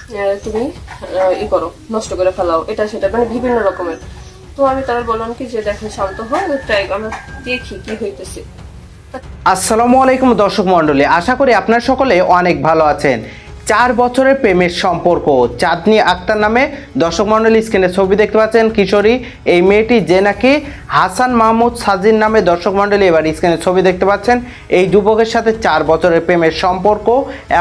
তুমি করো, নষ্ট করে ফেলাও, এটা সেটা, মানে বিভিন্ন রকমের। তো আমি তার বললাম কি যে দেখো শান্ত হয়, ট্রাই আমরা দেখি কি হইতেছে। আসসালামু আলাইকুম দর্শক মণ্ডলী, আশা করি আপনারা সকলে অনেক ভালো আছেন। 4 বছরের প্রেমের সম্পর্ক চাঁদনী আক্তার নামে দর্শক মণ্ডলী স্ক্রিনে ছবি দেখতে পাচ্ছেন কিশোরী এই মেয়েটি, যে নাকি হাসান মাহমুদ সাজিন নামে দর্শক মণ্ডলী এবার স্ক্রিনে ছবি দেখতে পাচ্ছেন। এই যুবকের সাথে 4 বছরের প্রেমের সম্পর্ক,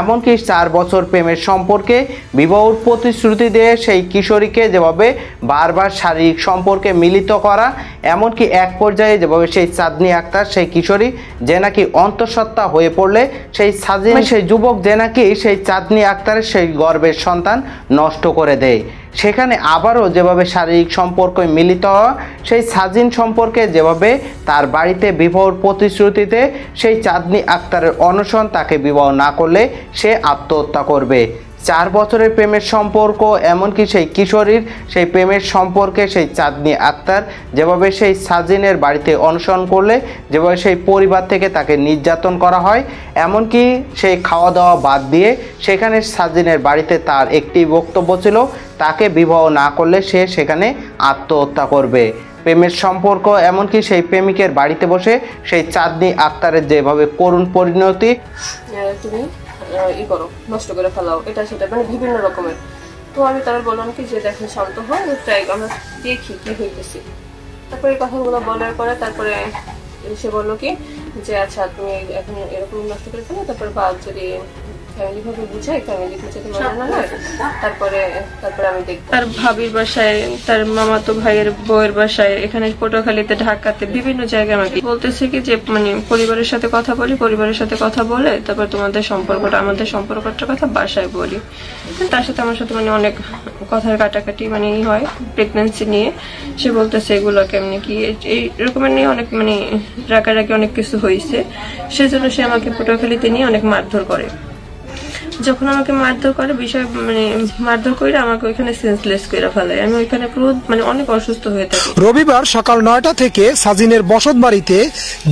এমনকি 4 বছর প্রেমের সম্পর্কে বিবাহর প্রতিশ্রুতি দিয়ে সেই কিশোরীকে যেভাবে বারবার শারীরিক সম্পর্কে মিলিত করা, এমনকি এক পর্যায়ে যেভাবে সেই চাঁদনী আক্তার সেই কিশোরী যে নাকি অন্তঃসত্ত্বা হয়ে পড়লে সেই সাজিন সেই যুবক যে নাকি সেই চাঁদনী আক্তারের সেই গর্ভের সন্তান নষ্ট করে দেয়। সেখানে আবারও যেভাবে শারীরিক সম্পর্ক মিলিত হওয়া, সেই সাজিন সম্পর্কে যেভাবে তার বাড়িতে বিবাহর প্রতিশ্রুতিতে সেই চাঁদনী আক্তারের অনশন, তাকে বিবাহ না করলে সে আত্মহত্যা করবে। 4 বছরের প্রেমের সম্পর্ক, এমনকি সেই কিশোরীর সেই প্রেমের সম্পর্কে সেই চাঁদনী আক্তার যেভাবে সেই সাজিনের বাড়িতে অনশন করলে যেভাবে সেই পরিবার থেকে তাকে নির্যাতন করা হয়, এমনকি সেই খাওয়া দাওয়া বাদ দিয়ে সেখানে সাজিনের বাড়িতে তার একটি বক্তব্য ছিল, তাকে বিবাহ না করলে সে সেখানে আত্মহত্যা করবে। প্রেমের সম্পর্ক, এমনকি সেই প্রেমিকের বাড়িতে বসে সেই চাঁদনী আক্তারের যেভাবে করুণ পরিণতি, তুমি করো, নষ্ট করে ফেলাও, এটা সেটা, মানে বিভিন্ন রকমের। তো আমি তার বললাম কি যে দেখো শান্ত হয়, ট্রাই আমরা দেখি কি হইতেছে। তারপরে এই কথাগুলো বলার পরে তারপরে সে বললো কি যে আচ্ছা তুমি এখন এরকম নষ্ট করে ফেলো, তারপরে বা যদি ফ্যামিলি ভাবে বুঝাই, ফ্যামিলি যদি মনে না হয় তারপরে আমি দেখবো। তার ভাবির বাসায়, তার মামাতো ভাইয়ের বউয়ের বাসায়, এখানে পটুয়াখালীতে, ঢাকাতে, বিভিন্ন জায়গায় আমাকে বলতেছে কি যে মানে পরিবারের সাথে কথা বলি, পরিবারের সাথে কথা বলে তারপর তোমাদের সম্পর্কটা, আমাদের সম্পর্কটার কথা বাসায় বলি। তার সাথে আমার সাথে মানে অনেক কথার কাটাকাটি মানে হয় প্রেগনেন্সি নিয়ে। সে বলতেছে এগুলো কেমনি কি, এই রকমের নিয়ে অনেক মানে রাগারাগি অনেক কিছু হয়েছে। সেজন্য সে আমাকে পটুয়াখালীতে নিয়ে অনেক মারধর করে। যখন আমাকে মারধর করে, বিষয় মানে মারধর করে আমাকে ওইখানে সেন্সলেস করে ফেলে। আমি ওইখানে পুরো মানে অনেক অসুস্থ হয়ে থাকি। রবিবার সকাল 9টা থেকে সাজিনের বসত বাড়িতে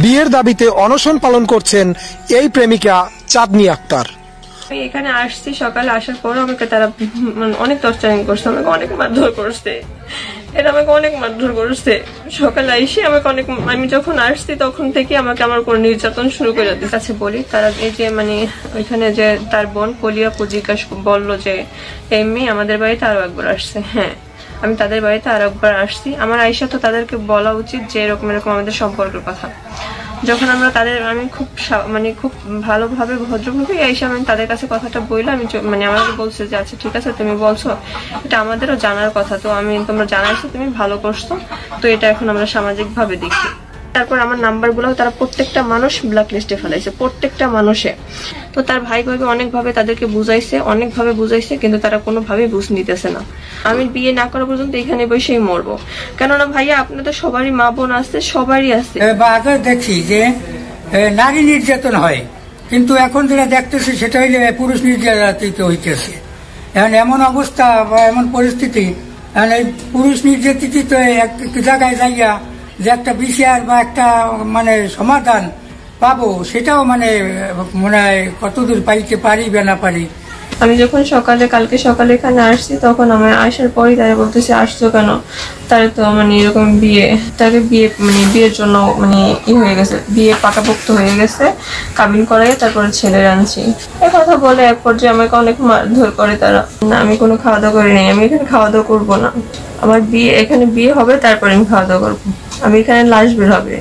বিয়ের দাবিতে অনশন পালন করছেন এই প্রেমিকা চাঁদনী আক্তার। আমি এখানে আসছি, সকালে আসার পর আমাকে তারা অনেক টর্চারিং করছে, আমাকে অনেক মারধর করছে। এটা আমাকে অনেক মারধর করছে। সকালে এসে আমাকে অনেক, আমি যখন আসছি তখন থেকে আমাকে আমার উপর নির্যাতন শুরু করে দিতে। কাছে বলি তারা এই যে মানে ওইখানে যে তার বোন কলিয়া জিজ্ঞাস বললো যে এই মেয়ে আমাদের বাড়িতে আরো একবার আসছে। হ্যাঁ, আমি তাদের বাড়িতে আরো একবার আসছি। আমার আয়সা তো তাদেরকে বলা উচিত যে এরকম এরকম আমাদের সম্পর্কের কথা। যখন আমরা তাদের, আমি খুব মানে খুব ভালোভাবে ভদ্রভাবে আইসা আমি তাদের কাছে কথাটা বললাম। আমি মানে আমাকে বলছে যে আচ্ছা ঠিক আছে তুমি বলছো, এটা আমাদেরও জানার কথা, তো আমি তোমরা জানাইছো, তুমি ভালো করছো, তো এটা এখন আমরা সামাজিক ভাবে দেখি। তারপর আমার নাম্বারগুলো তারা প্রত্যেকটা মানুষ ব্ল্যাক লিস্টে ফেলাইছে, প্রত্যেকটা মানুষে। তো তার ভাই ভাইকে অনেকভাবে তাদেরকে বুঝাইছে, কিন্তু তারা কোনোভাবেই বুঝ নিতেছে না। আমি বিয়ে না করা পর্যন্ত এখানে বসেই মরবো, কেননা ভাইয়া আপনাদের সবারই মা বোন আছে, সবারই আছে। আগে দেখছি যে নারী নির্যাতন হয়, কিন্তু এখন যেটা দেখতেছি সেটা হইলে পুরুষ নির্যাতিত হইতেছে। এখন এমন অবস্থা বা এমন পরিস্থিতি, এই পুরুষ নির্যাতিত এক জায়গায় যাইয়া যে একটা বিচার বা একটা মানে সমাধান পাবো, সেটাও মানে মনে হয় কতদূর পাইতে পারি বা না পারি। আমি যখন কালকে সকালে এখানে আসছি, তখন আমার আসার পরই তারা বলতেছে আসছো কেন, তার তো মানে এরকম তাকে বিয়ের জন্য মানে হয়ে গেছে, বিয়ে পাকাপোক্ত হয়ে গেছে, কাবিন করাইয়া তারপরে ছেলের আনছি। এই কথা বলে এক পর্যায়ে আমাকে অনেক মারধর করে তারা। না, আমি কোনো খাওয়া দাওয়া করি নাই, আমি এখানে খাওয়া দাওয়া করবো না। আমার এখানে বিয়ে হবে, তারপরে আমি খাওয়া দাওয়া করবো, আমি এখানে লাশ বের হবে।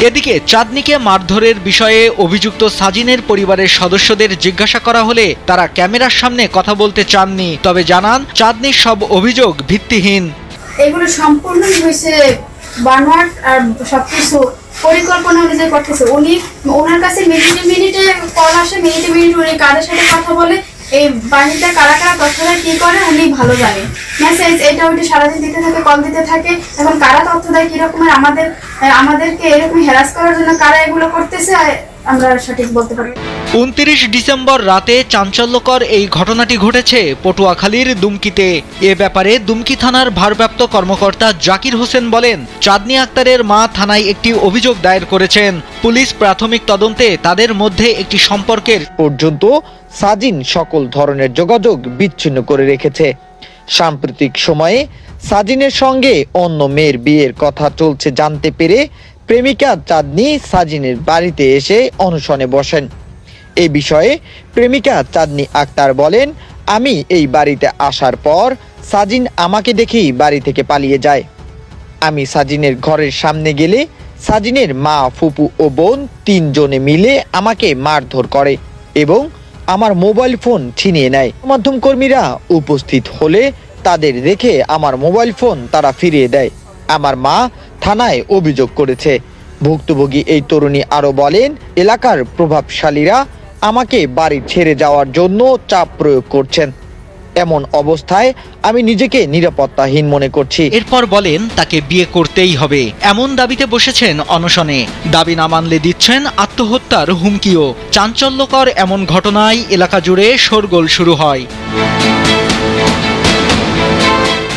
এদিকে চাঁদনীকে মারধরের বিষয়ে অভিযুক্ত সাজিনের পরিবারের সদস্যদের জিজ্ঞাসা করা হলে তারা ক্যামেরার সামনে কথা বলতে চাননি, তবে জানান চাঁদনীর সব অভিযোগ ভিত্তিহীন। এগুলো সম্পূর্ণ হয়েছে বানোয়াট, আর সবকিছু পরিকল্পনা অনুযায়ী করতেছে। ওনার কাছে মিনিটে কল আসে, মিনিটে উনি কাদের সাথে কথা বলে, এই বাহিনীটা কারা কারা তথ্যটা কি করে উনি ভালো জানে। মেসেজ এটা ওইটা সারাদিন দিতে থাকে, কল দিতে থাকে। এখন কারা তথ্য দেয় কি রকমের, আমাদেরকে এরকম হ্যারাস করার জন্য কারা এগুলো করতেছে আমরা সঠিক বলতে পারি। 29 ডিসেম্বর রাতে চাঞ্চল্যকর এই ঘটনাটি ঘটেছে পটুয়াখালীর দুমকিতে। এ ব্যাপারে দুমকি থানার ভারপ্রাপ্ত কর্মকর্তা জাকির হোসেন বলেন, চাঁদনী আক্তারের মা থানায় একটি অভিযোগ দায়ের করেছেন। পুলিশ প্রাথমিক তদন্তে তাদের মধ্যে একটি সম্পর্কের পর্যন্ত সাজিন সকল ধরনের যোগাযোগ বিচ্ছিন্ন করে রেখেছে। সাম্প্রতিক সময়ে সাজিনের সঙ্গে অন্য মেয়ের বিয়ের কথা চলছে জানতে পেরে প্রেমিকা চাঁদনি সাজিনের বাড়িতে এসে অনশনে বসেন। এই বিষয়ে প্রেমিকা চাঁদনি আক্তার বলেন, আমি এই বাড়িতে আসার পর সাজিন আমাকে দেখেই বাড়ি থেকে পালিয়ে যায়। আমি সাজিনের ঘরের সামনে গেলে সাজিনের মা, ফুপু ও বোন 3 জনে মিলে আমাকে মারধর করে এবং আমার মোবাইল ফোন ছিনিয়ে নেয়। গণমাধ্যম কর্মীরা উপস্থিত হলে তাদের দেখে আমার মোবাইল ফোন তারা ফিরিয়ে দেয়। আমার মা থানায় অভিযোগ করেছে। ভুক্তভোগী এই তরুণী আরো বলেন, এলাকার প্রভাবশালীরা আমাকে বাড়ি ছেড়ে যাওয়ার জন্য চাপ প্রয়োগ করছেন। এমন অবস্থায় আমি নিজেকে নিরাপত্তাহীন মনে করছি। এরপর বলেন তাকে বিয়ে করতেই হবে, এমন দাবিতে বসেছেন অনশনে। দাবি না মানলে দিচ্ছেন আত্মহত্যার হুমকিও। চাঞ্চল্যকর এমন ঘটনায় এলাকা জুড়ে শোরগোল শুরু হয়।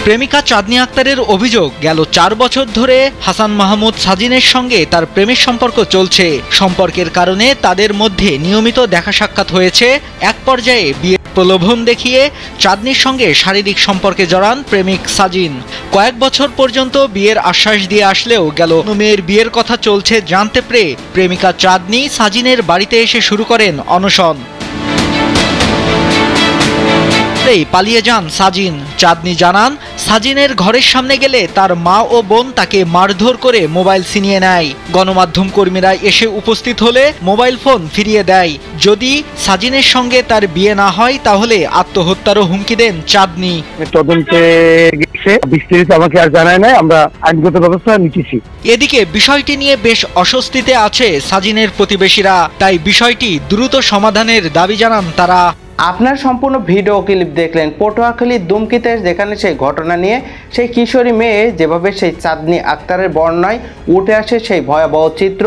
প্রেমিকা চাঁদনি আক্তারের অভিযোগ, গেল 4 বছর ধরে হাসান মাহমুদ সাজিনের সঙ্গে তার প্রেমের সম্পর্ক চলছে। সম্পর্কের কারণে তাদের মধ্যে নিয়মিত দেখা সাক্ষাৎ হয়েছে। এক পর্যায়ে বিয়ের প্রলোভন দেখিয়ে চাঁদনির সঙ্গে শারীরিক সম্পর্কে জড়ান প্রেমিক সাজিন। কয়েক বছর পর্যন্ত বিয়ের আশ্বাস দিয়ে আসলেও গেল মেয়ের বিয়ের কথা চলছে জানতে পেরে প্রেমিকা চাঁদনি সাজিনের বাড়িতে এসে শুরু করেন অনশন। পালিয়ে যান সাজিন। চাঁদনি জানান, সাজিনের ঘরের সামনে গেলে তার মা ও বোন তাকে মারধর করে মোবাইল ছিনিয়ে নেয়। গণমাধ্যম কর্মীরা এসে উপস্থিত হলে মোবাইল ফোন ফিরিয়ে দেয়। যদি সাজিনের সঙ্গে তার বিয়ে না হয় তাহলে আত্মহত্যারও হুমকি দেন চাঁদনি। তদন্তে গেছে, বিস্তারিত আমাকে আর জানায় নাই, আমরা আইনগত ব্যবস্থা নিতেছি। এদিকে বিষয়টি নিয়ে বেশ অস্বস্তিতে আছে সাজিনের প্রতিবেশীরা। তাই বিষয়টি দ্রুত সমাধানের দাবি জানান তারা। আপনার সম্পূর্ণ ভিডিও ক্লিপ দেখলেন পটুয়াখালীর দুমকিতে, যেখানে সেই ঘটনা নিয়ে সেই কিশোরী মেয়ে যেভাবে সেই চাঁদনি আক্তারের বর্ণনায় উঠে আসে সেই ভয়াবহ চিত্র,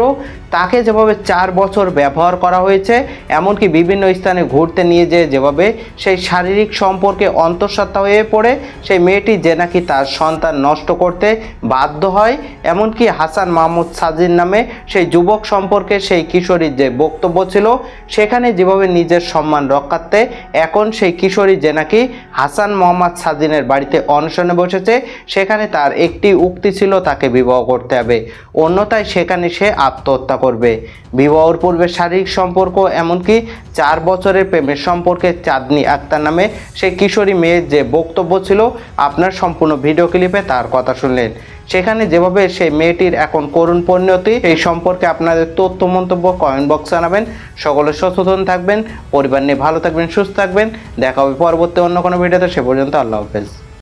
তাকে যেভাবে 4 বছর ব্যবহার করা হয়েছে, এমনকি বিভিন্ন স্থানে ঘুরতে নিয়ে যেভাবে সেই শারীরিক সম্পর্কে অন্তঃসত্ত্বা হয়ে পড়ে সেই মেয়েটি যে নাকি তার সন্তান নষ্ট করতে বাধ্য হয়, এমনকি হাসান মাহমুদ সাজিন নামে সেই যুবক সম্পর্কে সেই কিশোরীর যে বক্তব্য ছিল, সেখানে যেভাবে নিজের সম্মান রক্ষার্থে এখন সেই কিশোরী যে নাকি হাসান মোহাম্মদ সাজিনের বাড়িতে অনশনে বসেছে, সেখানে তার একটি উক্তি ছিল তাকে বিবাহ করতে হবে, অন্যথায় সেখানে সে আত্মহত্যা করবে। বিবাহের পূর্বে শারীরিক সম্পর্ক, এমনকি 4 বছরের প্রেমের সম্পর্কে চাঁদনি আক্তার নামে সেই কিশোরী মেয়ের যে বক্তব্য ছিল, আপনার সম্পূর্ণ ভিডিও ক্লিপে তার কথা শুনলেন। সেখানে যেভাবে সেই মেয়েটির এখন করুণ পরিণতি, এই সম্পর্কে আপনাদের তথ্য মন্তব্য কমেন্ট বক্সে জানাবেন। সকলে সচেতন থাকবেন, পরিবার নিয়ে ভালো থাকবেন, সুস্থ থাকবেন। দেখা হবে পরবর্তী অন্য কোনো ভিডিওতে। সে পর্যন্ত আল্লাহ হাফেজ।